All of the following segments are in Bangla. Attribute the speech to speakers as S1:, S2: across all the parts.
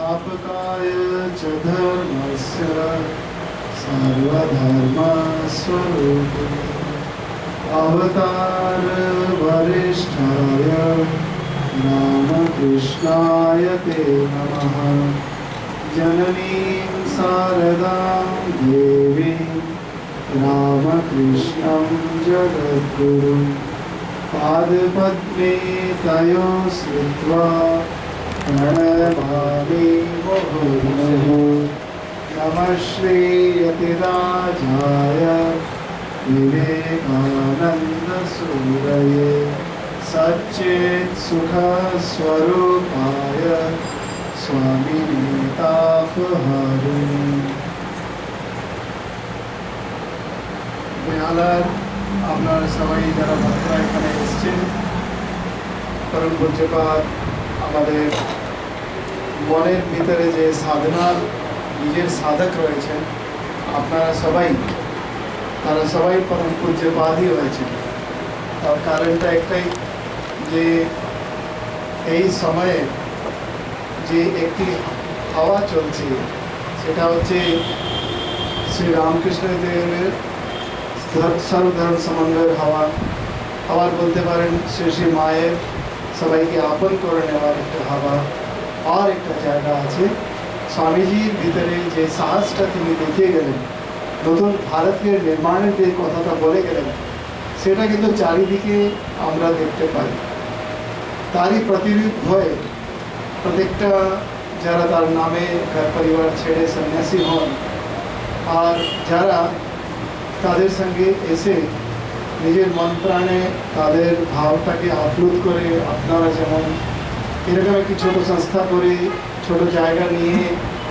S1: स्थापकाय च धर्मस्य सर्वधर्मस्वरूपिणे अवतारवरिष्ठाय रामकृष्णाय ते नमः। जननीं शारदां देवीं रामकृष्णं जगद्गुरुं पादपद्मे तयोः श्रुत्वा प्रणमामि मुहुर्मुहुः। नमः श्रीयतिराजाय विवेकानन्दसूरये सच्चित्सुखस्वरूपाय स्वामिने तापहारिणे। বেহালার আপনারা সবাই যারা ভক্তরা এখানে এসেছেন, পরম পূজ্যপাদ আমাদের মনের ভিতরে যে সাধনার নিজের সাধক রয়েছেন, আপনারা সবাই তারা সবাই পরম পূজ্যপাদই হয়েছেন। তার কারণটা একটাই যে এই সময়ে যে একটি হাওয়া চলছে সেটা হচ্ছে শ্রী রামকৃষ্ণ দেবের সর্বধর্ম সমন্বয়ের হাওয়া। আবার বলতে পারেন শ্রী শ্রী মায়ের সবাইকে আপন করে নেওয়ার একটা হাওয়া। আর একটা জায়গা আছে স্বামীজির ভিতরে যে সাহসটা তিনি দেখিয়ে গেলেন, নতুন ভারতকে নির্মাণের যে কথাটা বলে গেলেন, সেটা কিন্তু চারিদিকে আমরা দেখতে পাই। তারই প্রতিরূপ হয়ে প্রত্যেকটা যারা তার নামে ঘর পরিবার ছেড়ে সন্ন্যাসী হন, আর যারা তাদের সঙ্গে এসে নিজের মন প্রাণে তাদের ভাবটাকে আপ্লুত করে, আপনারা যেমন এরকম একটি ছোটো সংস্থা করে ছোট জায়গা নিয়ে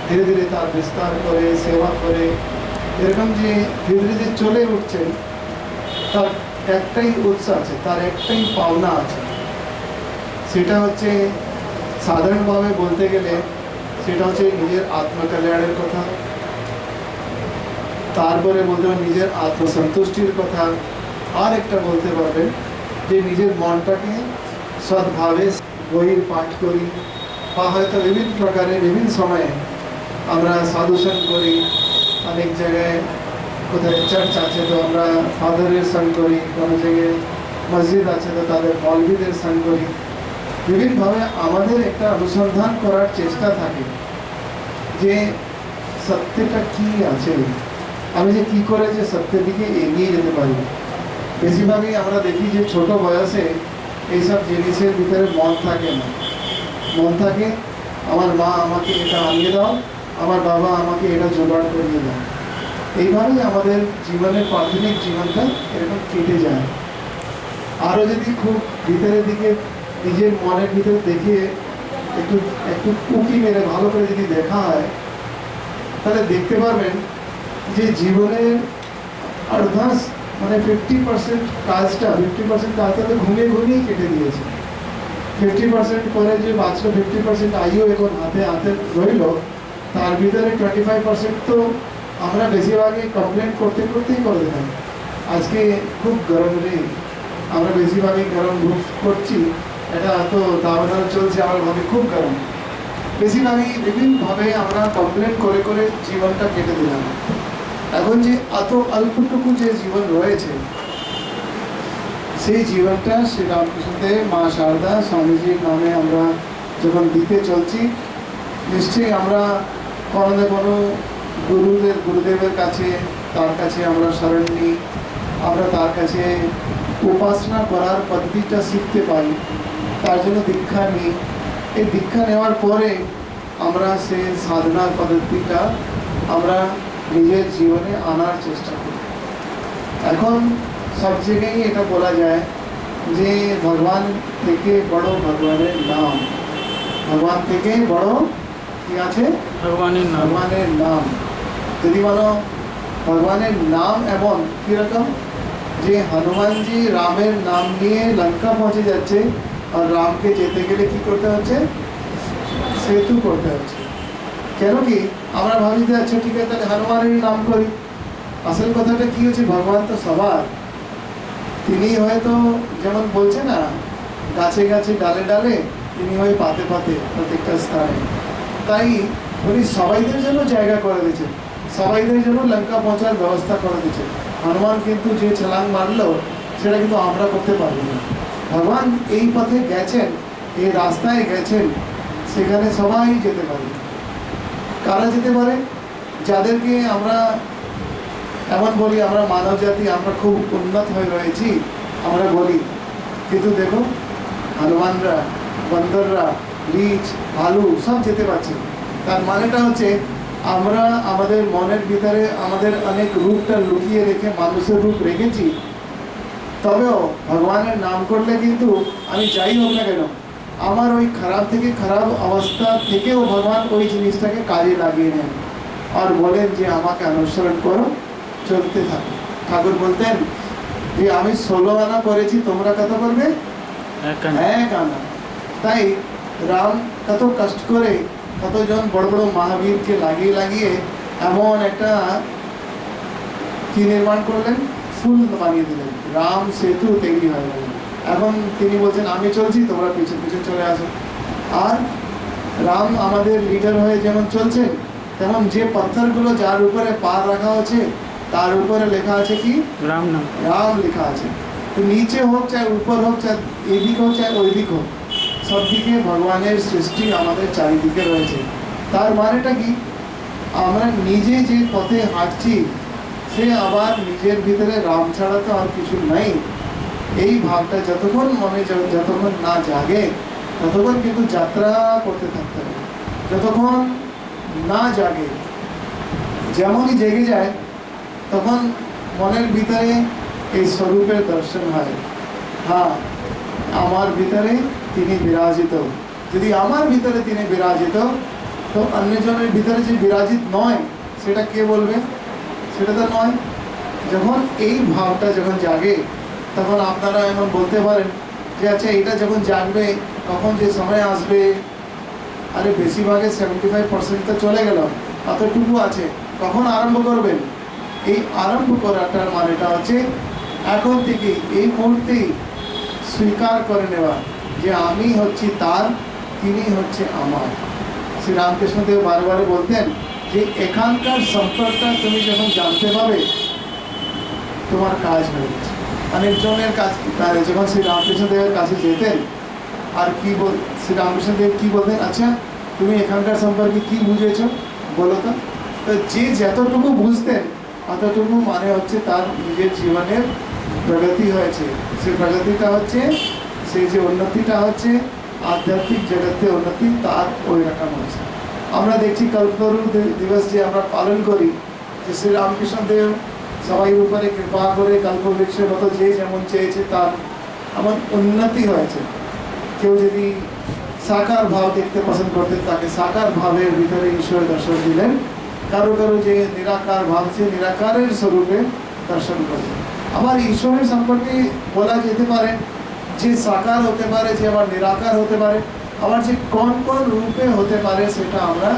S1: ধীরে ধীরে তার বিস্তার করে সেবা করে এরকম যে ধীরে ধীরে যে চলে উঠছেন, তার একটাই উৎসাহ আছে, তার একটাই পাওনা আছে। সেটা হচ্ছে সাধারণভাবে বলতে গেলে সেটা হচ্ছে নিজের আত্মকল্যাণের কথা, তারপরে বলতে পারেন নিজের আত্মসন্তুষ্টির কথা, আর একটা বলতে পারবেন যে নিজের মনটাকে সৎভাবে বইয়ের পাঠ করি, বা হয়তো বিভিন্ন প্রকারের বিভিন্ন সময়ে আমরা সাধুসঙ্গ করি। অনেক জায়গায় কোথায় চার্চ আছে তো আমরা ফাদারের সঙ্গ করি, কোনো জায়গায় মসজিদ আছে তো তাদের মৌলবীদের সঙ্গ করি। বিভিন্নভাবে আমাদের একটা অনুসন্ধান করার চেষ্টা থাকে যে সত্যটা কী আছে, আমি যে কী করে যে সত্যের দিকে এগিয়ে যেতে পারি। বেশিরভাগই আমরা দেখি যে ছোট বয়সে এইসব জিনিসের ভিতরে মন থাকে না। মন থাকে আমার মা আমাকে এটা আনিয়ে দাও, আমার বাবা আমাকে এটা জোগাড় করিয়ে দাও। এইভাবেই আমাদের জীবনের প্রাথমিক জীবনটা এরকম কেটে যায়। আরও যদি খুব ভিতরের দিকে নিজের মনের ভিতরে দেখিয়ে একটু একটু উঁকি মেরে ভালো করে যদি দেখা হয়, তাহলে দেখতে পারবেন যে জীবনের অর্ধাস মানে 50% কাজটা 50% কাজটা তো ঘুমিয়ে ঘুমিয়েই কেটে দিয়েছে। 50% করে যে বাঁচলো, 50% আয়ু এখন হাতে হাতে রইল, তার ভিতরে 25% তো আমরা বেশিরভাগই কমপ্লেন করতে করতেই করে দিলাম। আজকে খুব গরম নেই, আমরা বেশিরভাগই গরম ভোগ করছি, এটা এত দাবাদার চলছে, আমার ভাবে খুব গরম। বেশিরভাগই বিভিন্নভাবে আমরা কমপ্লেন করে করে জীবনটা কেটে দিলাম। এখন যে এত অল্পটুকু যে জীবন রয়েছে, সেই জীবনটা শ্রী রামকৃষ্ণদেব, মা শারদা, স্বামীজির নামে আমরা যখন দিতে চলছি, নিশ্চয়ই আমরা কোনো না কোনো গুরুদেবের কাছে, তার কাছে আমরা শরণ নিই, আমরা তার কাছে উপাসনা করার পদ্ধতিটা শিখতে পারি, তার জন্য দীক্ষা নিই। এই দীক্ষা নেওয়ার পরে আমরা সেই সাধনার পদ্ধতিটা আমরা নিজের জীবনে আনার চেষ্টা করি। এখন সব জায়গায় এটা বলা যায় যে ভগবান থেকে বড় ভগবানের নাম, ভগবান থেকে বড় কি আছে? ভগবানের নাম। ভগবানের নাম যদি বলো, ভগবানের নাম এমন কীরকম যে হনুমানজি রামের নাম নিয়ে লঙ্কা পৌঁছে যাচ্ছে, আর রামকে যেতে গেলে কি করতে হচ্ছে? সেতু করতে হচ্ছে। কেন কি আমরা ভাবি যে আচ্ছা ঠিক আছে তাহলে হনুমানেরই নাম করি। আসল কথাটা কি হচ্ছে, ভগবান তো সবার, তিনি হয়তো যেমন বলছে না গাছে গাছে ডালে ডালে, তিনি হয় পাতে পাতে প্রত্যেকটা স্থানে। তাই উনি সবাইদের জন্য জায়গা করে দিয়েছেন, সবাইদের জন্য লঙ্কা পৌঁছার ব্যবস্থা করে দিয়েছেন। হনুমান কিন্তু যে ছলাং মারলো সেটা কিন্তু আমরা করতে পারবো না। ভগবান এই পথে গেছেন, এই রাস্তায় গেছেন, সেখানে সবাই যেতে পারে। কারা যেতে পারে? যাদেরকে আমরা এমন বলি আমরা মানব জাতি, আমরা খুব উন্নত হয়ে রয়েছি আমরা বলি, কিন্তু দেখো হনুমানরা, বন্দররা, রিচ, ভালু সব যেতে পারছে। তার মানেটা হচ্ছে আমরা আমাদের মনের ভিতরে আমাদের অনেক রূপটা লুকিয়ে রেখে মানুষের রূপ রেখেছি, তবেও ভগবানের নাম করলে কিন্তু আমি যাই হোক না কেন আমার ওই খারাপ থেকে খারাপ অবস্থা থেকেও ভগবান ওই জিনিসটাকে কাজে লাগিয়ে নেন আর বলেন যে আমাকে অনুসরণ করো, চলতে থাকো। ঠাকুর বলতেন যে আমি 16 আনা করেছি, তোমরা কত করবে? 1 আনা। তাই রাম কত কষ্ট করে কতজন বড় বড় মহাবীরকে লাগিয়ে লাগিয়ে এমন একটা কি নির্মাণ করলেন, ফুল বানিয়ে দিলেন, রাম সেতু তৈরি হয়ে গেল। এখন তিনি বলছেন আমি চলছি, তোমরা পিছনে পিছনে চলে আসো। আর রাম আমাদের লিডার হয়ে যেমন চলছেন, তেমন যে পাথরগুলো যার উপরে পার রাখা আছে তার উপরে লেখা আছে কি? রাম নাম, রাম লেখা আছে। তো নিচে হোক চাहे উপর হোক, চাहे এদিক হোক চাहे ওই দিক হোক, সব দিকে ভগবানের সৃষ্টি আমাদের চারিদিকে রয়েছে। তার মানেটা কি? আমরা নিজে যে পথে হাঁটছি সে আবার নিজের ভিতরে রাম ছাড়া তো আর কিছু নাই। এই ভাবটা যতক্ষণ মনে যতক্ষণ না জাগে ততক্ষণ কিন্তু যাত্রা করতে থাকতে হবে। যতক্ষণ না জাগে, যেমনই জেগে যায় তখন মনের ভিতরে এই স্বরূপের দর্শন হয়, হ্যাঁ আমার ভিতরে তিনি বিরাজিত। যদি আমার ভিতরে তিনি বিরাজিত, তো অন্যজনের ভিতরে যে বিরাজিত নয় সেটা কে বলবে? সেটা তো নয়। যখন এই ভাবটা যখন জাগে তখন আপনারা এমন বলতে পারেন যে আচ্ছা এটা যখন জাগবে তখন যে সময় আসবে, আরে বেশিরভাগে 75% তো চলে গেল, অতটুকু আছে, কখন আরম্ভ করবেন? এই আরম্ভ করাটার মানেটা হচ্ছে এখন থেকে এই মুহূর্তেই স্বীকার করে নেওয়া যে আমি হচ্ছি তার, তিনি হচ্ছে আমার। শ্রী রামকৃষ্ণদেব বারবার বলতেন যে এখানকার সম্পর্কটা তুমি যখন জানতে পারবে তোমার কাজ হয়ে গেছে। অনেকজনের কাছে যখন শ্রী রামকৃষ্ণদেবের কাছে যেতেন আর কি শ্রী রামকৃষ্ণদেব কি বলতেন, আচ্ছা তুমি এখানকার সম্পর্কে কি বুঝেছ বলো তো। তো যে যতটুকু বুঝতেন অতটুকু মানে হচ্ছে তার নিজের জীবনের প্রগতি হয়েছে। সেই প্রগতিটা হচ্ছে, সেই যে উন্নতিটা হচ্ছে আধ্যাত্মিক জগতে উন্নতি, তার ওই রকম হয়েছে। আমরা দেখছি কল্পতরু দিবস যে আমরা পালন করি, যে শ্রী রামকৃষ্ণদেব সবাই উপরে কৃপা করে কল্পবৃক্ষের মতো যে যেমন চেয়েছে তার এমন উন্নতি হয়েছে। কেউ যদি সাকার ভাব দেখতে পছন্দ করতেন তাকে সাকার ভাবের ভিতরে ঈশ্বর দর্শন দিলেন, কারো কারো যে নিরাকার ভাবছে নিরাকারের স্বরূপে দর্শন করলেন। আবার ঈশ্বরের সম্পর্কে বলা যেতে পারে যে সাকার হতে পারে, যে আবার নিরাকার হতে পারে, আবার যে কোন কোন রূপে হতে পারে সেটা আমরা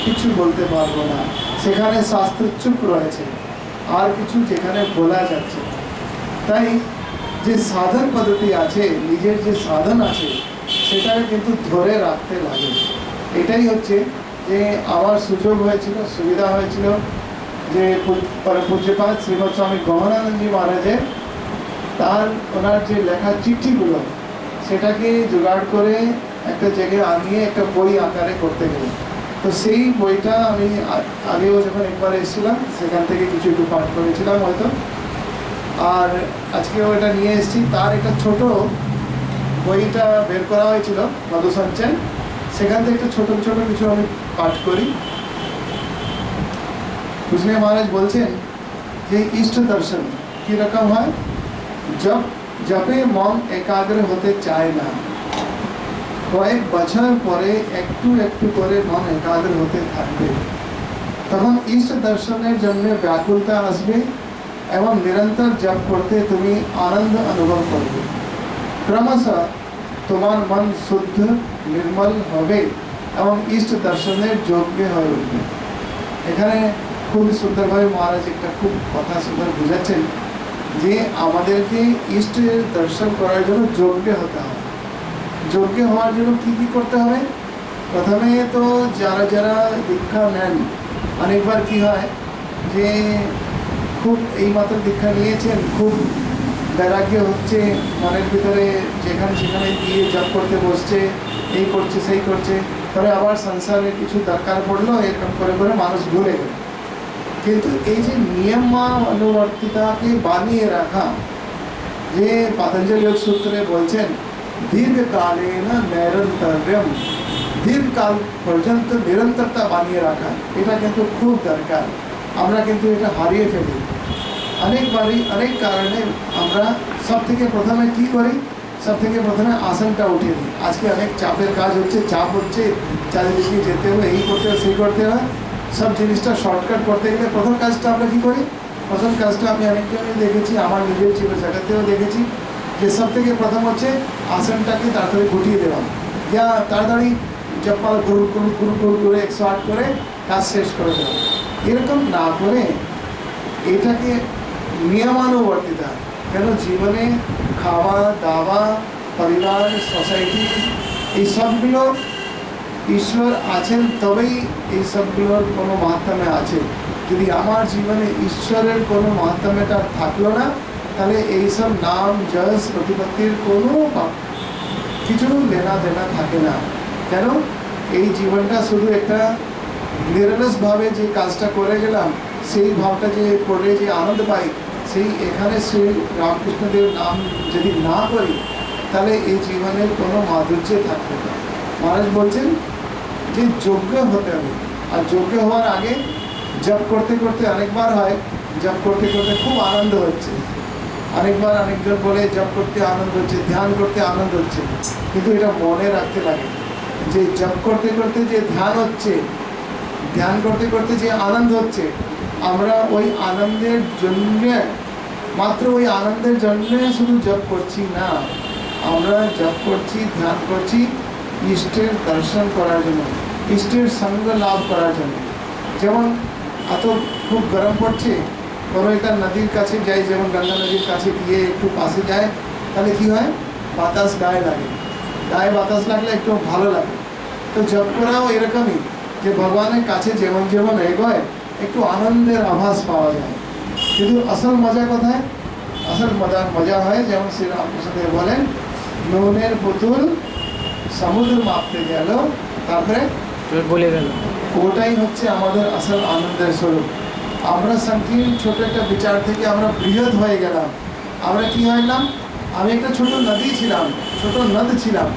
S1: কিছু বলতে পারবো না। সেখানে শাস্ত্র চুপ রয়েছে, আর কিছু যেখানে বলা যাচ্ছে। তাই যে সাধন পদ্ধতি আছে, নিজের যে সাধন আছে সেটাকে কিন্তু ধরে রাখতে লাগে। এটাই হচ্ছে যে আমার সুযোগ হয়েছিল, সুবিধা হয়েছিল যে পূজ্যপাদ শ্রীমৎ স্বামী গহনানন্দজি মহারাজের তার ওনার যে লেখা চিঠিগুলো সেটাকে জোগাড় করে একটা জায়গায় আনিয়ে একটা বই আকারে করতে গেলে, তো সেই বইটা আমি আগেও যখন একবার এসেছিলাম সেখান থেকে কিছু একটু পাঠ করেছিলাম হয়তো, আর আজকেও এটা নিয়ে এসেছি। তার একটা ছোট বইটা বের করা হয়েছিল মধুসঞ্চয়, সেখান থেকে একটা ছোট ছোট কিছু আমি পাঠ করি। কৃষ্ণ মহারাজ বলছেন যে ইষ্ট দর্শন কি রকম হয়, জপে মন একাগ্র হতে চায় না, কয়েক বছর পরে একটু একটু করে মন একাগ্র হতে থাকবে, তখন ইষ্ট দর্শনের জন্য ব্যাকুলতা আসবে এবং নিরন্তর জপ করতে তুমি আনন্দ অনুভব করবে। ক্রমশ তোমার মন শুদ্ধ নির্মল হবে এবং ইষ্ট দর্শনের যোগ্য হয়ে উঠবে। এখানে খুব সুন্দরভাবে মহারাজ একটা খুব কথা সুন্দর বুঝাচ্ছেন যে আমাদেরকে ইষ্টের দর্শন করার জন্য যোগ্য হতে হবে। যোগ্য হওয়ার জন্য কি কি করতে হবে? প্রথমে তো যারা যারা দীক্ষা নেন অনেকবার কি হয় যে খুব এইমাত্র দীক্ষা নিয়েছেন, খুব বৈরাগ্য হচ্ছে মনের ভিতরে, যেখানে সেখানে গিয়ে জপ করতে বসছে, এই করছে সেই করছে, তবে আবার সংসারে কিছু দরকার পড়লো, এরকম করে করে মানুষ ভুলে গেল। কিন্তু এই যে নিয়মানুবর্তিতাকে বানিয়ে রাখা, যে পতঞ্জলি যোগ সূত্রে বলছেন দীর্ঘকালীন নৈরন্তর্যম, দীর্ঘকাল পর্যন্ত নিরন্তরতা বানিয়ে রাখা, এটা কিন্তু খুব দরকার। আমরা কিন্তু এটা হারিয়ে ফেলি অনেকবারই, অনেক কারণে। আমরা সব থেকে প্রথমে কি করি, সব থেকে প্রথমে আসনটা উঠিয়ে দিই। আজকে অনেক চাপের কাজ হচ্ছে, চাপ হচ্ছে, চারিদিকে যেতে হবে, এই করতে হবে, সেই করতে হবে, সব জিনিসটা শর্টকাট করতে গেলে প্রথম কাজটা আমরা কী করি, প্রথম কাজটা আমি অনেকজনই দেখেছি, আমার নিজের জীবন জায়গাতেও দেখেছি, যে সব থেকে প্রথম হচ্ছে আসনটাকে তাড়াতাড়ি গুটিয়ে দেওয়া, যা তাড়াতাড়ি জপাল গুরু গুরু গুরু গুরু করে 108 করে কাজ শেষ করে দেওয়া। এরকম না করে এটাকে নিয়মানুবর্তিতা, কেন জীবনে খাওয়া দাওয়া, পরিবার, সোসাইটি, এই সবগুলো ঈশ্বর আছেন, তবেই এই সবগুলোর কোনো মাহাত্ম্য আছে। যদি আমার জীবনে ঈশ্বরের কোনো মাহাত্ম্যটা থাকলো না, তাহলে এইসব নাম যশ প্রতিপত্তির কোনো কিছু লেনা দেনা থাকে না। কেন এই জীবনটা শুধু একটা নিরলসভাবে যে কাজটা করে গেলাম, সেই ভাবটা যে করে যে আনন্দ পাই, সেই এখানে শ্রী রামকৃষ্ণদেব নাম যদি না করি, তাহলে এই জীবনের কোনো মাধুর্য থাকবে না। মহারাজ বলছেন যে যোগ্য হতে হবে, আর যোগ্য হওয়ার আগে জপ করতে করতে অনেকবার হয়, জপ করতে করতে খুব আনন্দ হচ্ছে, অনেকবার অনেকজন বলে জপ করতে আনন্দ হচ্ছে, ধ্যান করতে আনন্দ হচ্ছে, কিন্তু এটা মনে রাখতে লাগে যে জপ করতে করতে যে ধ্যান হচ্ছে, ধ্যান করতে করতে যে আনন্দ হচ্ছে, আমরা ওই আনন্দের জন্যে, মাত্র ওই আনন্দের জন্যে শুধু জপ করছি না, আমরা জপ করছি, ধ্যান করছি ইষ্টের দর্শন করার জন্য, ইষ্টের সঙ্গ লাভ করার জন্য। যেমন এত খুব গরম পড়ছে, কোনো একটা নদীর কাছে যাই, যেমন গঙ্গা নদীর কাছে গিয়ে একটু পাশে যায়, তাহলে কী হয়, বাতাস গায়ে লাগে, গায়ে বাতাস লাগলে একটু ভালো লাগে। তো জপ করাও এরকমই, যে ভগবানের কাছে যেমন যেমন এগোয় একটু আনন্দের আভাস পাওয়া যায়। কিন্তু আসল মজা কোথায়, আসল মজা হয় যেমন শ্রী রামকৃষ্ণদেব বলেন, নুনের পুতুল সমুদ্র মাপতে গেল, তারপরে
S2: বলে গেল,
S1: ওটাই হচ্ছে আমাদের আসল আনন্দের স্বরূপ। আমরা সংকীর্ণ ছোট একটা বিচার থেকে আমরা বৃহৎ হয়ে গেলাম। আমরা কি হয়ে গেলাম, আমি একটা ছোট নদী ছিলাম, ছোট নদ ছিলাম,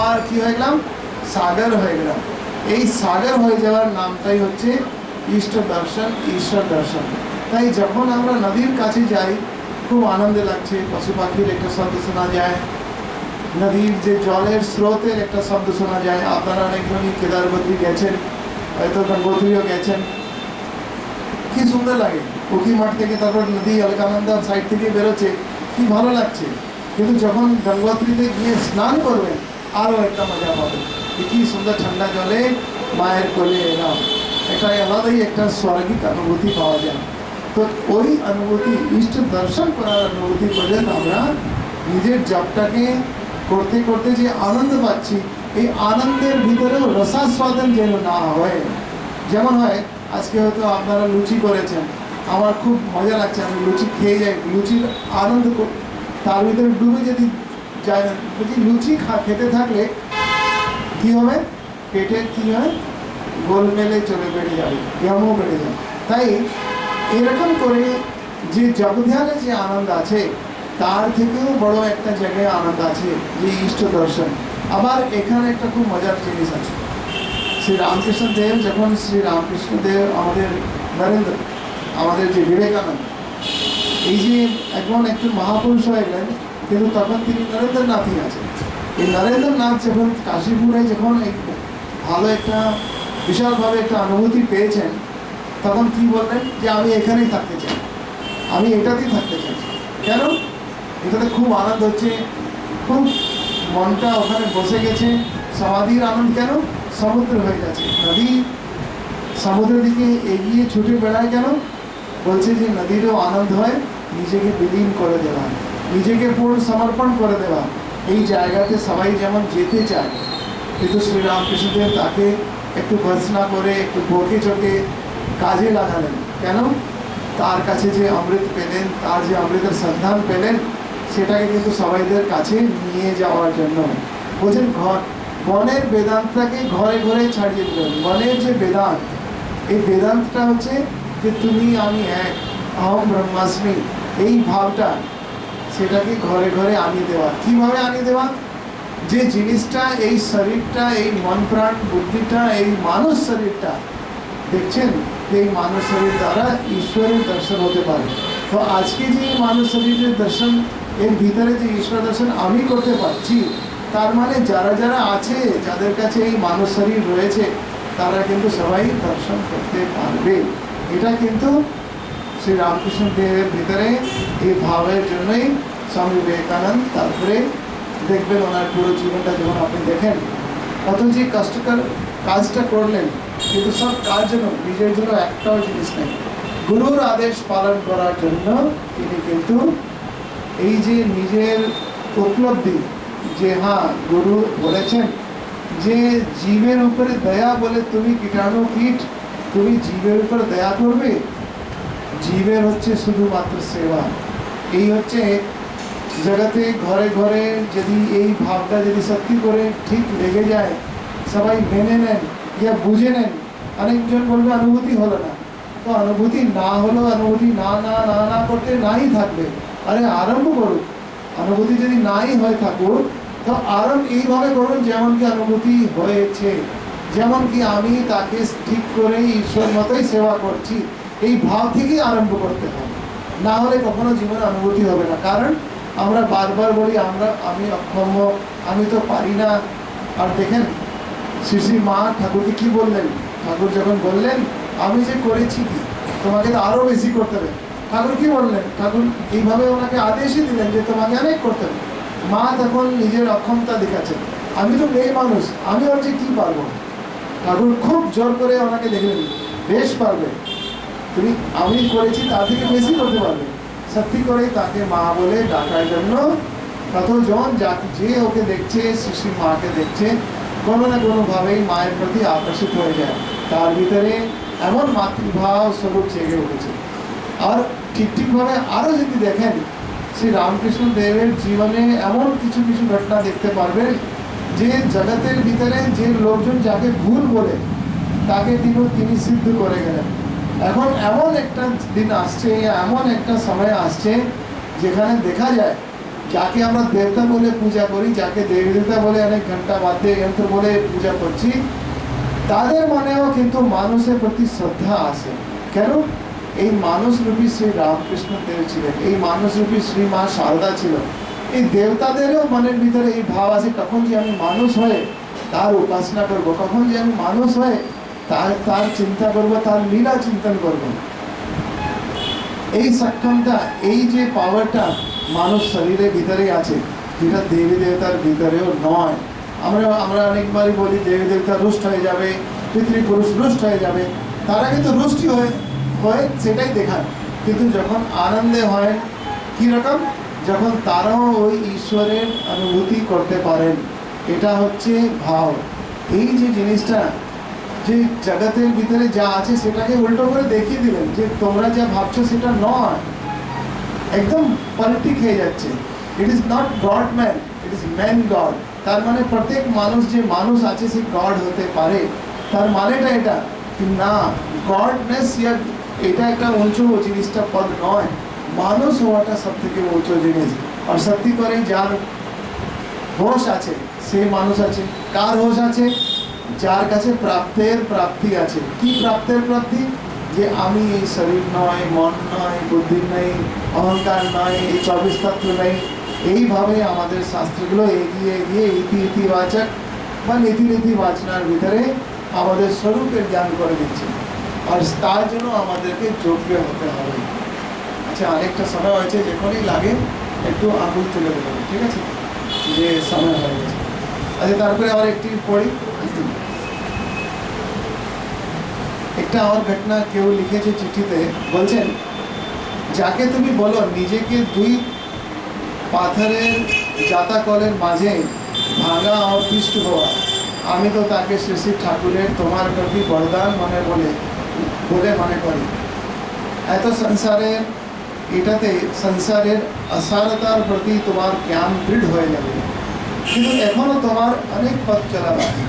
S1: আর কি হয়ে গেলাম, সাগর হয়ে গেলাম। এই সাগর হয়ে যাওয়ার নামটাই হচ্ছে ইষ্ট দর্শন, ঈশ্বর দর্শন। তাই যখন আমরা নদীর কাছে যাই, খুব আনন্দ লাগছে, পশু পাখির একটা শব্দ শোনা যায়, নদীর যে জলের স্রোতের একটা শব্দ শোনা যায়। আপনারা অনেকজনই কেদারবদ্রী গেছেন, হয়তো গঙ্গোত্রীও গেছেন, কি সুন্দর লাগে, উখি মাঠ থেকে তারপর নদী অলকানন্দার সাইড থেকে বেরোচ্ছে, কি ভালো লাগছে। কিন্তু যখন গঙ্গোত্রীতে গিয়ে স্নান করবেন, আরও একটা মজা পাবেন, কি সুন্দর ঠান্ডা জলে মায়ের কোলে এলাম, একটা আলাদাই একটা স্বর্গিক অনুভূতি পাওয়া যায়। তো ওই অনুভূতি, ইষ্ট দর্শন করার অনুভূতি পর্যন্ত আমরা নিজের জপটাকে করতে করতে যে আনন্দ পাচ্ছি, এই আনন্দের ভিতরেও রসাস্বাদন যেন না হয়। যেমন হয়, আজকে হয়তো আপনারা লুচি করেছেন, আমার খুব মজা লাগছে, আমি লুচি খেয়ে যাই, লুচির আনন্দ তার ভিতরে ডুবে যদি যায়, বলছি লুচি খেতে থাকলে কী হবে, পেটে কী হয়, গোলমেলে চলে বেড়ে যাবে, ব্যায়ামও বেড়ে যাবে। তাই এরকম করে যে জপধ্যানের যে আনন্দ আছে, তার থেকেও বড় একটা জায়গায় আনন্দ আছে, যে ইষ্ট দর্শন। আবার এখানে একটা খুব মজার জিনিস আছে, শ্রী রামকৃষ্ণদেব যখন, শ্রী রামকৃষ্ণদেব আমাদের নরেন্দ্র, আমাদের যে বিবেকানন্দ, এই যে এখন একটু মহাপুরুষ হয়ে গেলেন, কিন্তু তখন তিনি নরেন্দ্রনাথই আছেন। এই নরেন্দ্রনাথ যখন কাশীপুরে যখন ভালো একটা বিশালভাবে একটা অনুভূতি পেয়েছেন, তখন কি বললেন, যে আমি এখানেই থাকতে চাই, আমি এটাতেই থাকতে চাই। কেন, এটাতে খুব আনন্দ হচ্ছে, খুব মনটা ওখানে বসে গেছে, সমাধির আনন্দ। কেন, সমুদ্র হয়ে গেছে, নদী সমুদ্রের দিকে এগিয়ে ছুটে বেড়ায়। কেন, বলছে যে নদীরও আনন্দ হয়, নিজেকে বিলীন করে দেওয়া, নিজেকে পূর্ণ সমর্পণ করে দেওয়া। এই জায়গাতে সবাই যেমন যেতে চায়, কিন্তু শ্রীরামকৃষ্ণদেব তাকে একটু ভর্সনা করে একটু বকে চোখে কাজে লাগালেন। কেন? তার কাছে যে অমৃত পেলেন, তার যে অমৃতের সন্ধান পেলেন, সেটাকে কিন্তু সবাইদের কাছে নিয়ে যাওয়ার জন্য বলছেন। বনের বেদান্তটাকে ঘরে ঘরে ছাড়িয়ে দিলেন। বনের যে বেদান্ত, এই বেদান্তটা হচ্ছে যে তুমি আমি এক, অহম ব্রহ্মাস্মি, এই ভাবটা, সেটাকে ঘরে ঘরে আনিয়ে দেওয়া। কিভাবে আনিয়ে দেওয়া? যে জিনিসটা, এই শরীরটা, এই মন প্রাণ বুদ্ধিটা, এই মানব শরীরটা দেখছেন, এই মানব শরীর দ্বারা ঈশ্বরের দর্শন হতে পারে। তো আজকে যে মানব শরীরের দর্শন, এর ভিতরে যে ঈশ্বর দর্শন আমি করতে পারছি, তার মানে যারা যারা আছে, যাদের কাছে এই মানব শরীর রয়েছে, তারা কিন্তু সবাই দর্শন করতে পারবে। এটা কিন্তু শ্রী রামকৃষ্ণ দেবের ভিতরে এই ভাবের জন্যই স্বামী বিবেকানন্দ, তারপরে দেখবেন ওনার পুরো জীবনটা যখন আপনি দেখেন, কত যে কষ্টকর কাজটা করলেন, কিন্তু সব কাজ জন্য, নিজের জন্য একটাও জিনিস নেই, গুরুর আদেশ পালন করার জন্য তিনি কিন্তু এই যে নিজের উপলব্ধি, যে হ্যাঁ গুরু বলেছেন যে জীবের উপরে দয়া বলে তুমি কীটাণু কীট, তুমি জীবের উপরে দয়া করবে, জীবের হচ্ছে শুধুমাত্র সেবা। এই হচ্ছে জগতে ঘরে ঘরে যদি এই ভাবটা যদি সত্যি করে ঠিক লেগে যায়, সবাই মেনে নেন ইয়া বুঝে নেন। অনেকজন বলবে অনুভূতি হলো না, তো অনুভূতি না হলো, অনুভূতি না না না না করতে নাই থাকবে। আরে আরম্ভ করুক। অনুভূতি যদি নাই হয়ে থাকুক, তো আরম্ভ এইভাবে করুন যেমন কি অনুভূতি হয়েছে, যেমন কি আমি তাকে ঠিক করে ঈশ্বর মতোই সেবা করছি, এই ভাব থেকেই আরম্ভ করতে হবে। না হলে কখনো জীবনে অনুভূতি হবে না। কারণ আমরা বারবার বলি আমি অক্ষম, আমি তো পারি না। আর দেখেন শ্রী শ্রী মা ঠাকুরকে কি বললেন? ঠাকুর যখন বললেন আমি যে করেছি কি, তোমাকে তো আরও বেশি করতে হবে, ঠাকুর কি বললেন? ঠাকুর এইভাবে ওনাকে আদেশই দিলেন যে তোমাকে অনেক করতে হবে। মা তখন নিজের অক্ষমতা দেখাচ্ছেন, আমি তো মেয়ে মানুষ, আমি ওর যে কী পারবো। ঠাকুর খুব জোর করে ওনাকে দেখলেন, বেশ পারবে তুমি, আমি করেছি তার থেকে বেশি করতে পারবে। সত্যি করেই তাকে মা বলে ডাকার জন্য কতজন যে ওকে দেখছে, শ্রী মাকে দেখছে, কোনো না কোনোভাবেই মায়ের প্রতি আকর্ষিত হয়ে যায়। তার ভিতরে এমন মাতৃভাব স্বরূপ জেগে উঠেছে। আর ঠিকভাবে আরও যদি দেখেন, শ্রী রামকৃষ্ণ দেবের জীবনে এমন কিছু কিছু ঘটনা দেখতে পারবেন যে জগতের ভিতরে যে লোকজন যাকে ভুল বলে, তাকে তিনি সিদ্ধ করে গেলেন। এখন এমন একটা দিন আসছে, এমন একটা সময় আসছে যেখানে দেখা যায় যাকে আমরা দেবতা বলে পূজা করি, যাকে দেবী দেবতা বলে অনেক ঘন্টা বাদ্যে যন্ত্র বলে পূজা করছি, তাদের মনেও কিন্তু মানুষের প্রতি শ্রদ্ধা আসে। কেন? এই মানুষরূপী শ্রী রামকৃষ্ণ দেব ছিলেন, এই মানুষরূপী শ্রী মা শারদা ছিল। এই দেবতাদেরও মনের ভিতরে এই ভাব আছে, কখন যে আমি মানুষ হয়ে তার উপাসনা করব, কখন যে আমি মানুষ হয়ে তার চিন্তা করব, তার লীলা চিন্তন করব। এই সক্ষমতা, এই যে পাওয়ারটা মানুষ শরীরের ভিতরেই আছে, যেটা দেবী দেবতার ভিতরেও নয়। আমরা অনেকবারই বলি দেবী দেবতা রুষ্ট হয়ে যাবে, পিতৃপুরুষ রুষ্ট হয়ে যাবে, তারা কিন্তু রুষ্টি হয়ে সেটাই দেখান। কিন্তু যখন আনন্দে হয় কীরকম, যখন তারাও ওই ঈশ্বরের অনুভূতি করতে পারেন, এটা হচ্ছে ভাব। এই যে জিনিসটা, যে জগতের ভিতরে যা আছে সেটাকে উল্টো করে দেখিয়ে দিলেন যে তোমরা যা ভাবছো সেটা নয়, একদম পলিটিক হয়ে যাচ্ছে। It is not god man, it is man god. তার মানে প্রত্যেক মানুষ যে মানুষ আছে সে গড হতে পারে। তার মানেটা এটা না, গডনেস এটা একটা উঁচু জিনিসটা পদ নয়, মানুষ হওয়াটা সব থেকে উঁচু জিনিস। আর সত্যি করে যার হোশ আছে সে মানুষ আছে। কার হোশ আছে? যার কাছে প্রাপ্তি আছে। কি প্রাপ্তের প্রাপ্তি? যে আমি এই শরীর নয়, মন নয়, বুদ্ধি নেই, অহংকার নয়, এই 24 তত্ত্ব নেই। এইভাবে আমাদের শাস্ত্রগুলো এগিয়ে এগিয়ে ইতিবাচক বা নীতি বাচনার ভিতরে আমাদের স্বরূপের জ্ঞান করে দিচ্ছে। আর তার জন্য আমাদেরকে যোগ্য হতে হবে। আচ্ছা, অনেকটা সময় হয়েছে, যখনই লাগে একটু আঙুল তুলে দেবেন, ঠিক আছে? যে সময় হয়ে গেছে। আচ্ছা, তারপরে আবার একটি পড়ি। একটা আমার ঘটনা কেউ লিখেছে চিঠিতে, বলছেন যাকে তুমি বলো নিজেকে দুই পাথরের জাতাকলের মাঝে ভাঙা ও পিষ্ট হওয়া, আমি তো তাকে শ্রী শ্রী ঠাকুরের তোমার প্রতি বরদান বলে মনে করি। এত সংসারের এটাতে সংসারের অসারতার প্রতি তোমার জ্ঞান দৃঢ় হয়ে যাবে, কিন্তু এখনো তোমার অনেক পথ চলা বাকি।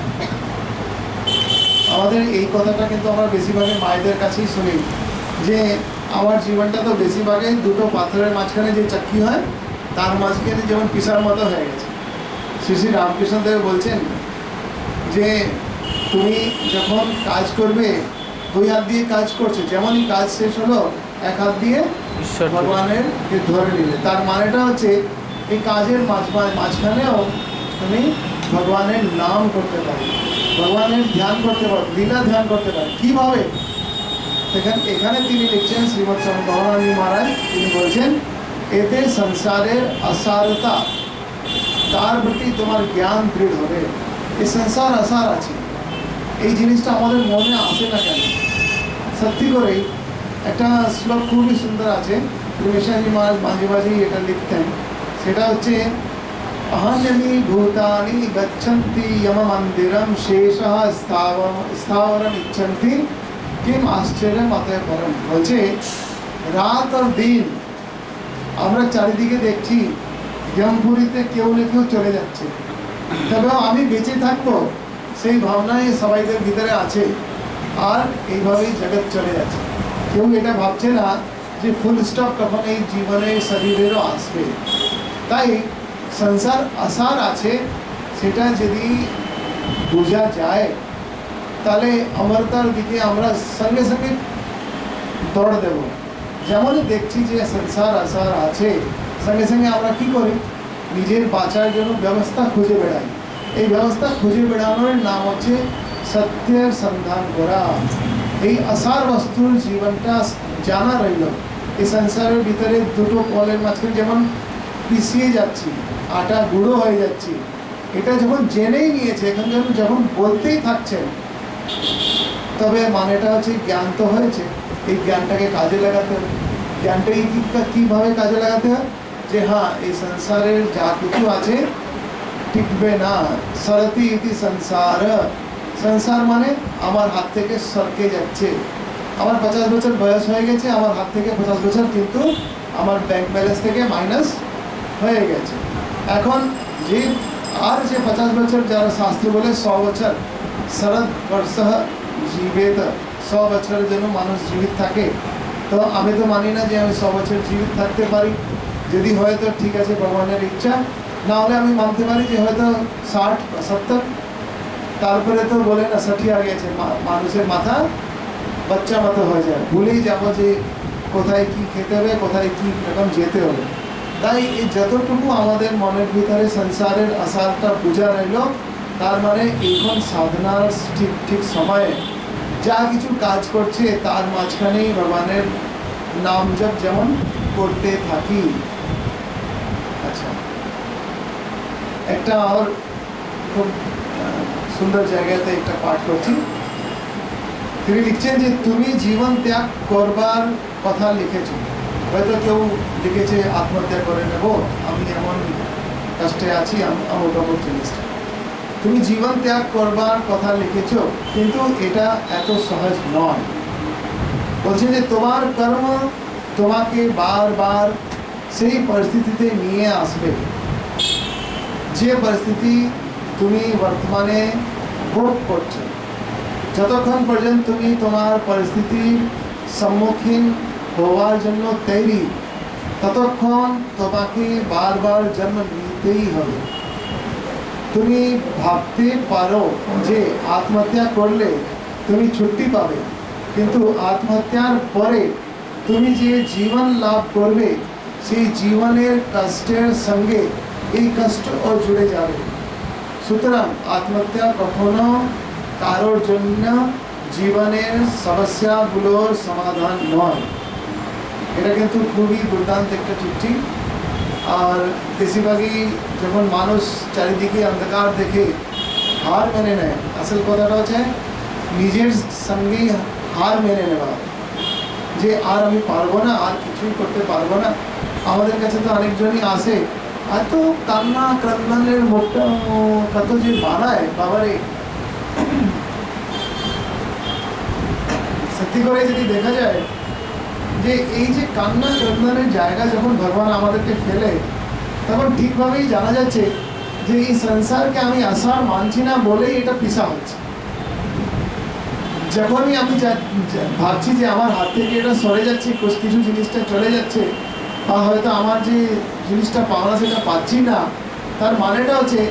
S1: আমাদের এই কথাটা কিন্তু আমরা বেশিরভাগই মায়েদের কাছেই শুনি, যে আমার জীবনটা তো বেশিরভাগই দুটো পাথরের মাঝখানে যে চাকরি হয় তার মাঝখানে যেমন পিসার মতো হয়ে গেছে। শ্রী শ্রী রামকৃষ্ণ দেব বলছেন যে তুমি যখন কাজ করবে দুই হাত দিয়ে কাজ করছো, যেমনই কাজ শেষ হলো এক হাত দিয়ে ভগবানের ধরে নিলে। তার মানেটা হচ্ছে এই কাজের মাঝখানেও তুমি ভগবানের নাম করতে পারো, ভগবানের ধ্যান করতে পারো, লীলা ধ্যান করতে পারো। কীভাবে? এখানে তিনি লিখছেন, শ্রীমৎ স্বামী গৌরাঙ্গী মহারাজ তিনি বলছেন, এতে সংসারের অসারতা তার প্রতি তোমার জ্ঞান দৃঢ় হবে। এই সংসার আসার আছে, এই জিনিসটা আমাদের মনে আসে না কেন? সত্যি করেই একটা শ্লোক খুবই সুন্দর আছে, মেশাজি মহারাজ মাঝে মাঝেই এটা লিখতেন। সেটা হচ্ছে, অহন্যনি ভূতানি গচ্ছন্তি যম মন্দিরম শেষঃ স্থাবরম ইচ্ছন্তি কিম আশ্চর্যম অতএব পরম। বলছে রাত আর দিন আমরা চারিদিকে দেখছি যমপুরীতে কেউ না কেউ চলে যাচ্ছে, তবে আমি বেঁচে থাকবো সেই ভাবনাই সবাইদের ভিতরে আছে, আর এইভাবেই জগৎ চলে যাচ্ছে। কেউ এটা ভাবছে না যে ফুল স্টপ কখন এই জীবনে শরীরেরও আসবে। তাই সংসার আসার আছে, সেটা যদি বোঝা যায় তাহলে অমরতার দিকে আমরা সঙ্গে সঙ্গে দৌড় দেব। যেমনই দেখছি যে সংসার আসার আছে, সঙ্গে সঙ্গে আমরা কি করি, নিজের বাঁচার জন্য ব্যবস্থা খুঁজে বেড়াই। এই ব্যবস্থা খুঁজে বেড়ানোর নাম হচ্ছে সত্যের সন্ধান করা। এই আসার বস্তুর জীবনটা জানা রইল। এই সংসারের ভিতরে দুটো কলের মাঝখানে যেমন পিছিয়ে যাচ্ছি, আটা গুঁড়ো হয়ে যাচ্ছি, এটা যখন জেনেই নিয়েছে, এখন যখন বলতেই থাকছেন, তবে মানেটা হচ্ছে জ্ঞান তো হয়েছে, এই জ্ঞানটাকে কাজে লাগাতে হবে। জ্ঞানটাকে কীভাবে কাজে লাগাতে হয়? যে হ্যাঁ, এই সংসারের যা কিছু আছে টিকবে না। সরতি ইতি সংসার, সংসার মানে আমার হাত থেকে সরকে যাচ্ছে। আমার 50 বছর বয়স হয়ে গেছে, আমার হাত থেকে 50 বছর কিন্তু আমার ব্যাংক ব্যালেন্স থেকে মাইনাস হয়ে গেছে। এখন যে 50 বছর, যারা শাস্ত্র বলে 100 বছর, শরৎ বর্ষ জীবেত, 100 বছরের জন্য মানুষ জীবিত থাকে। তো আমি তো মানি না যে আমি 100 বছর জীবিত থাকতে পারি। যদি হয়তো ঠিক আছে, ভগবানের ইচ্ছা, না হলে আমি মানতে পারি যে হয়তো 60 বা 70। তারপরে তো বলে না 60 গেছে, মানুষের মাথা বাচ্চা মতো হয়ে যায়, ভুলেই যাবো যে কোথায় কি খেতে হবে, কোথায় কি রকম যেতে হবে। তাই এই যতটুকু আমাদের মনের ভিতরে সংসারের আসারটা বোঝা রইল, তার মানে এখন সাধনার ঠিক সময়ে যা কিছু কাজ করছে তার মাঝখানেই ভগবানের নাম জপ যেমন করতে থাকি। আচ্ছা, একটা আর খুব সুন্দর জায়গাতে একটা পাঠ করছি। তিনি লিখছেন যে তুমি জীবন ত্যাগ করবার কথা লিখেছ। হয়তো কেউ লিখেছে আত্মহত্যা করে নেব, আমি এমন কষ্টে আছি, অমুক অমুক জিনিসটা। তুমি জীবন ত্যাগ করবার কথা লিখেছ, কিন্তু এটা এত সহজ নয়। বলছে যে তোমার কর্ম তোমাকে বারবার সেই পরিস্থিতিতে নিয়ে আসবে, যে পরিস্থিতি তুমি বর্তমানে ভোগ করছো। যতক্ষণ পর্যন্ত তুমি তোমার পরিস্থিতির সম্মুখীন হওয়ার জন্য তৈরি, ততক্ষণ তোমাকে বারবার জন্ম নিতেই হবে। তুমি ভাবতে পারো যে আত্মহত্যা করলে তুমি ছুটি পাবে, কিন্তু আত্মহত্যার পরে তুমি যে জীবন লাভ করবে, সেই জীবনের কষ্টের সঙ্গে এই কষ্টও জুড়ে যাবে। সুতরাং আত্মহত্যা কখনো কারোর জন্য জীবনের সমস্যাগুলোর সমাধান নয়। এটা কিন্তু খুবই দুর্দান্ত একটা চিঠি। আর বেশিরভাগই যখন মানুষ চারিদিকে অন্ধকার দেখে হার মেনে নেয়, আসল কথাটা হচ্ছে নিজের সঙ্গেই হার মেনে নেওয়া, যে আর আমি পারবো না, আর কিছুই করতে পারবো না। আমাদের কাছে তো অনেকজনই আসে, এত কান্না কান্নানের মোটা কত যে বানায়, বাবারে সত্যি করে যদি দেখা যায় যে এই যে কান্না চন্দনের জায়গা যখন ভগবান আমাদেরকে ফেলে, তখন ঠিকভাবেই জানা যাচ্ছে যে এই সংসারকে আমি আসার মানছি না বলেই এটা পিসা হচ্ছে। যখনই আমি ভাবছি যে আমার হাত থেকে এটা সরে যাচ্ছে, কিছু জিনিসটা চলে যাচ্ছে, বা হয়তো আমার যে জিনিসটা পাওয়া সেটা পাচ্ছি না, তার মানেটা হচ্ছে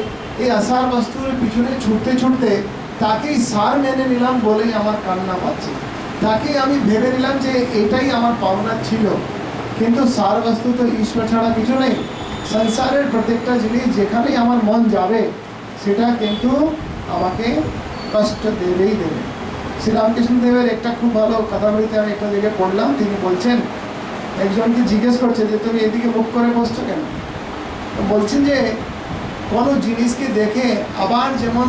S1: এই আসার বস্তুর পিছনে ছুটতে ছুটতে তাকেই সার মেনে নিলাম বলেই আমার কান্না পাচ্ছে। তাকেই আমি ভেবে নিলাম যে এটাই আমার পাওনা ছিল, কিন্তু সার বস্তু তো ঈশ্বর ছাড়া কিছু নেই। সংসারের প্রত্যেকটা জিনিস যেখানেই আমার মন যাবে সেটা কিন্তু আমাকে কষ্ট দেবেই দেবে। শ্রীরামকৃষ্ণ দেবের একটা খুব ভালো কথাবলিতে আমি একটা জায়গায় পড়লাম, তিনি বলছেন একজনকে জিজ্ঞেস করছে যে তুমি এদিকে মুখ করে বসছো কেন। বলছেন যে কোনো জিনিসকে দেখে আবার যেমন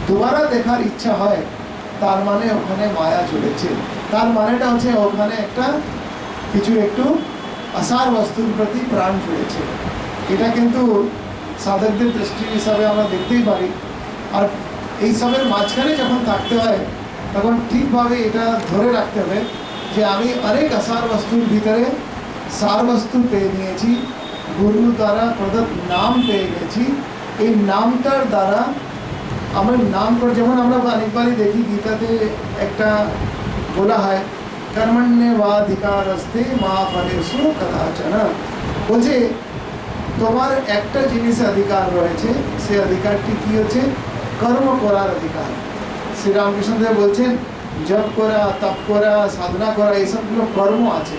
S1: দুবারা দেখার ইচ্ছা হয়, তার মানে ওখানে মায়া চলেছে। তার মানেটা হচ্ছে ওখানে একটা কিছু একটু আসার বস্তুর প্রতি প্রাণ চলেছে। এটা কিন্তু সাধকদের দৃষ্টি হিসাবে আমরা দেখতেই পারি। আর এই সবের মাঝখানে যখন থাকতে হয় তখন ঠিকভাবে এটা ধরে রাখতে হবে যে আমি অনেক আসার বস্তুর ভিতরে সার বস্তু পেয়ে নিয়েছি, গুরু দ্বারা প্রদত্ত নাম পেয়ে গেছি। এই নামটার দ্বারা আমার নাম করে, যেমন আমরা অনেকবারই দেখি গীতাতে একটা বলা হয় কর্মণ্যেবাধিকারস্তে মা ফলেষু কদাচন। বলছে তোমার একটা জিনিসে অধিকার রয়েছে, সে অধিকারটি কি হচ্ছে? কর্ম করার অধিকার। শ্রীরামকৃষ্ণদেব বলছেন জপ করা, তপ করা, সাধনা করা, এইসবগুলো কর্ম আছে,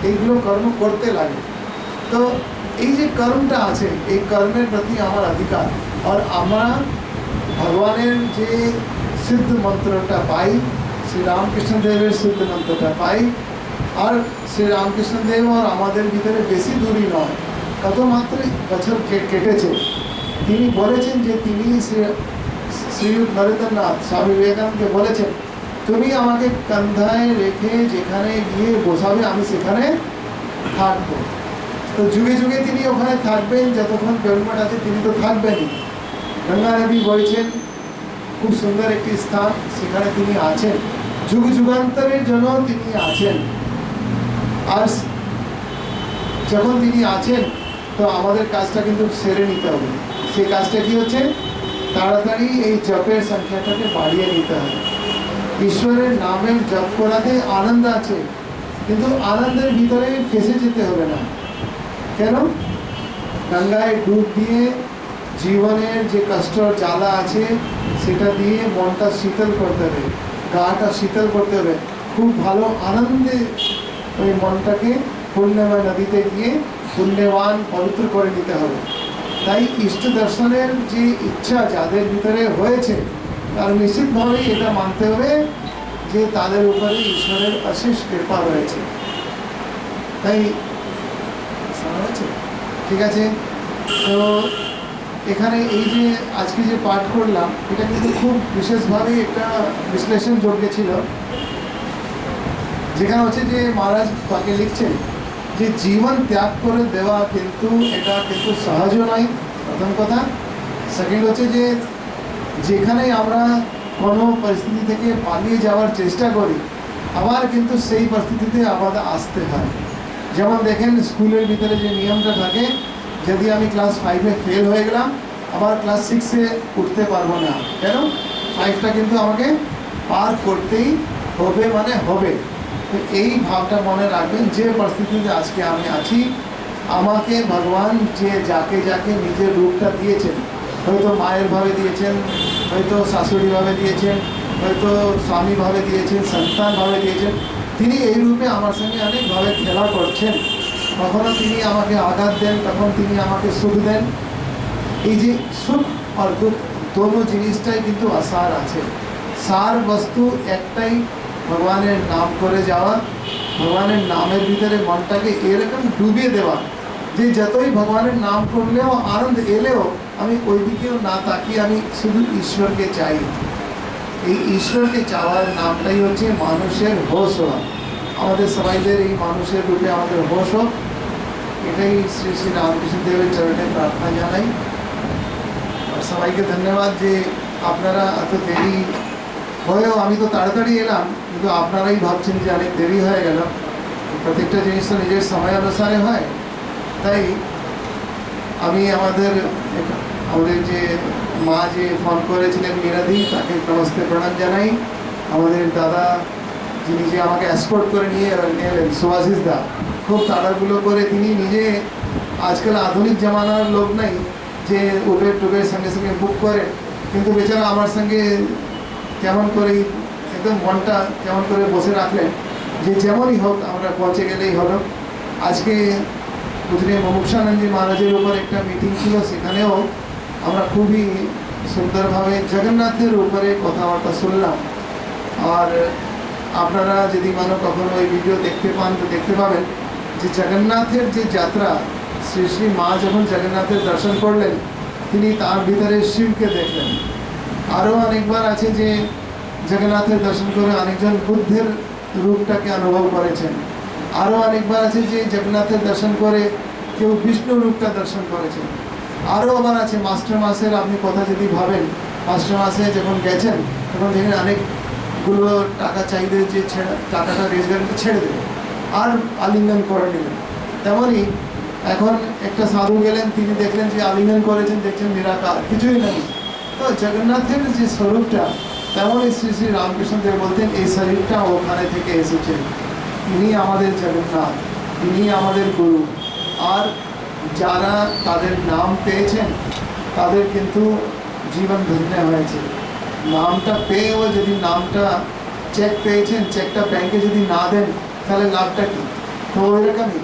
S1: এইগুলো কর্ম করতে লাগে। তো এই যে কর্মটা আছে, এই কর্মের প্রতি আমার অধিকার। আর আমরা ভগবানের যে সিদ্ধ মন্ত্রটা পাই, শ্রীরামকৃষ্ণদেবের সিদ্ধ মন্ত্রটা পাই, আর শ্রীরামকৃষ্ণদেব আর আমাদের ভিতরে বেশি দূরই নয়, কত মাত্র বছর কেটেছে। তিনি বলেছেন যে তিনি শ্রীযুক্ত নরেন্দ্রনাথ স্বামী বিবেকানন্দকে বলেছেন তুমি আমাকে কান্ধায় রেখে যেখানে গিয়ে বসাবে আমি সেখানে থাকবো। তো যুগে যুগে তিনি ওখানে থাকবেন, যতক্ষণ পেরুমঠ আছে তিনি তো থাকবেনই। গঙ্গা নদী বইছেন, খুব সুন্দর একটি স্থান, সেখানে তিনি আছেন, যুগ যুগান্তরের জন্য তিনি আছেন। আর যখন তিনি আছেন তো আমাদের কাজটা কিন্তু সেরে নিতে হবে। সেই কাজটা কি হচ্ছে? তাড়াতাড়ি এই জপের সংখ্যাটাকে বাড়িয়ে নিতে হবে। ঈশ্বরের নামের জপ করাতে আনন্দ আছে, কিন্তু আনন্দের ভিতরে ফেসে যেতে হবে না। কেন? গঙ্গায় ডুব দিয়ে জীবনের যে কষ্ট জ্বালা আছে সেটা দিয়ে মনটা শীতল করতে হবে, গাটা শীতল করতে হবে। খুব ভালো আনন্দে ওই মনটাকে পুণ্যময় নদীতে গিয়ে পুণ্যবান পবিত্র করে নিতে হবে। তাই ইষ্ট দর্শনের যে ইচ্ছা যাদের ভিতরে হয়েছে তার নিশ্চিতভাবেই এটা মানতে হবে যে তাদের উপরে ঈশ্বরের অশেষ কৃপা রয়েছে। তাই ঠিক আছে, তো এখানে এই যে আজকে যে পাঠ করলাম এটা কিন্তু খুব বিশেষভাবে একটা বিশ্লেষণযোগ্য ছিল, যেখানে হচ্ছে যে মহারাজ তাকে লিখছেন যে জীবন ত্যাগ করে দেওয়া কিন্তু এটা কিন্তু সহজও নয়, প্রথম কথা। সেকেন্ড হচ্ছে যে যেখানে আমরা কোনো পরিস্থিতি থেকে পালিয়ে যাওয়ার চেষ্টা করি আবার কিন্তু সেই পরিস্থিতিতে আবার আসতে হয়। যেমন দেখেন স্কুলের ভিতরে যে নিয়মটা থাকে, যদি আমি ক্লাস 5-এ ফেল হয়ে গেলাম আবার ক্লাস 6-এ উঠতে পারবো না। কেন? 5টা কিন্তু আমাকে পার করতেই হবে, মানে হবে। তো এই ভাবটা মনে রাখবেন, যে পরিস্থিতিতে আজকে আমি আছি আমাকে ভগবান যে যাকে যাকে নিজের রূপটা দিয়েছেন, হয়তো মায়ের ভাবে দিয়েছেন, হয়তো শাশুড়ি ভাবে দিয়েছেন, হয়তো স্বামী ভাবে দিয়েছেন, সন্তান ভাবে দিয়েছেন, তিনি এই রূপে আমার সঙ্গে অনেকভাবে খেলা করছেন। কখনো তিনি আমাকে আঘাত দেন, তখন তিনি আমাকে সুখ দেন। এই যে সুখ আর দুঃখ দোনো জিনিসটাই কিন্তু আসার আছে। সার বস্তু একটাই, ভগবানের নাম করে যাওয়া, ভগবানের নামের ভিতরে মনটাকে এরকম ডুবিয়ে দেওয়া যে যতই ভগবানের নাম করলেও আনন্দ এলেও আমি ওই দিকেও না তাকিয়ে আমি শুধু ঈশ্বরকে চাই। এই ঈশ্বরকে চাওয়ার নামটাই হচ্ছে মানুষের হোশ হওয়া। আমাদের সবাইদের এই মানুষের রূপে আমাদের হোশ হোক, এটাই শ্রী শ্রী রামকৃষ্ণদেবের চরণে প্রার্থনা জানাই। আর সবাইকে ধন্যবাদ যে আপনারা এত দেরি হয়েও আমি তো তাড়াতাড়ি এলাম, কিন্তু আপনারাই ভাবছেন যে অনেক দেরি হয়ে গেল। প্রত্যেকটা জিনিস তো নিজের সময় অনুসারে হয়। তাই আমি আমাদের যে মা যে ফোন করেছিলেন মীরাদি, তাকে নমস্তে প্রণাম জানাই। আমাদের দাদা যিনি যে আমাকে এসকর্ট করে নিয়ে এলেন, সুভাষিস দা, খুব তাড়াগুলো করে তিনি নিজে, আজকাল আধুনিক জামানার লোক নাই যে উবের টুবের সঙ্গে সঙ্গে বুক করে, কিন্তু বেচারা আমার সঙ্গে কেমন করে একদম মনটা কেমন করে বসে রাখলেন যে যেমনই হোক আমরা পৌঁছে গেলেই হলো। আজকে পূজনীয় মুমুক্ষানন্দজি মহারাজের উপর একটা মিটিং ছিল, সেখানেও আমরা খুবই সুন্দরভাবে জগন্নাথের উপরে কথাবার্তা শুনলাম। আর আপনারা যদি কখনো ওই ভিডিও দেখতে পান তো দেখতে পাবেন যে জগন্নাথের যে যাত্রা, শ্রী শ্রী মা যখন জগন্নাথের দর্শন করলেন, তিনি তার ভিতরে শিবকে দেখলেন। আরও অনেকবার আছে যে জগন্নাথের দর্শন করে অনেকজন বুদ্ধের রূপটাকে অনুভব করেছেন। আরও অনেকবার আছে যে জগন্নাথের দর্শন করে কেউ বিষ্ণু রূপটা দর্শন করেছেন। আরও আবার আছে মাস্টার মাসের, আপনি কথা যদি ভাবেন, মাস্টার মাসে যখন গেছেন তখন দেখেন অনেকগুলো টাকা চাইলে যে টাকাটা রোজগার ছেড়ে দেবে আর আলিঙ্গন করে নেবেন। তেমনই এখন একটা সাধু গেলেন, তিনি দেখলেন যে আলিঙ্গন করেছেন, দেখছেন নিরাকার, কিছুই নেই। তো জগন্নাথের যে স্বরূপটা, তেমনই শ্রী শ্রী রামকৃষ্ণদেব বলতেন এই শরীরটা ওখানে থেকে এসেছে, তিনি আমাদের জগন্নাথ, তিনি আমাদের গুরু। আর যারা তাদের নাম পেয়েছেন তাদের কিন্তু জীবন ধন্য হয়েছে। নামটা পেয়েও যদি নামটা চেক পেয়েছেন, চেকটা ব্যাংকে যদি না দেন তাহলে লাভটা কী? তো ওইরকমই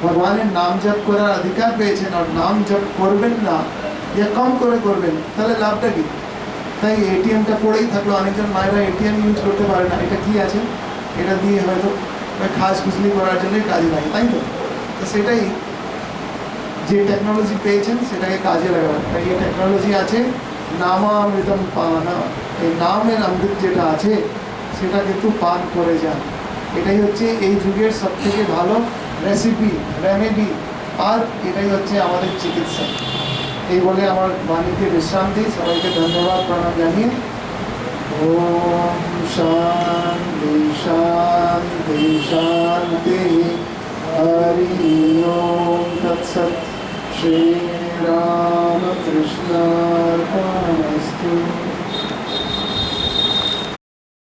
S1: ভগবানের নাম জপ করার অধিকার পেয়েছেন, আর নাম জপ করবেন না ইয়া কম করে করবেন তাহলে লাভটা কী? তাই এটিএমটা পড়েই থাকলো, অনেকজন মায়েরা এটিএম ইউজ করতে পারে না, এটা কি আছে, এটা দিয়ে হয়তো খাস খুশলি করার জন্যই কাজে লাগে, তাই তো? তো সেটাই, যে টেকনোলজি পেয়েছেন সেটাকে কাজে লাগাবেন। তাই এই টেকনোলজি আছে নামামৃতম পান, এই নামের অমৃত যেটা আছে সেটা কিন্তু পান করে যান। এটাই হচ্ছে এই যুগের সবথেকে ভালো রেমেডি, আর এটাই হচ্ছে আমাদের চিকিৎসা। এই বলে আমার বাণীকে বিশ্রাম দিই। সবাইকে ধন্যবাদ প্রণাম জানিয়ে ওম শান্তি শান্তি শান্তি হরি ওম তৎসৎ। শ্রী রামকৃষ্ণার্পণমস্তু।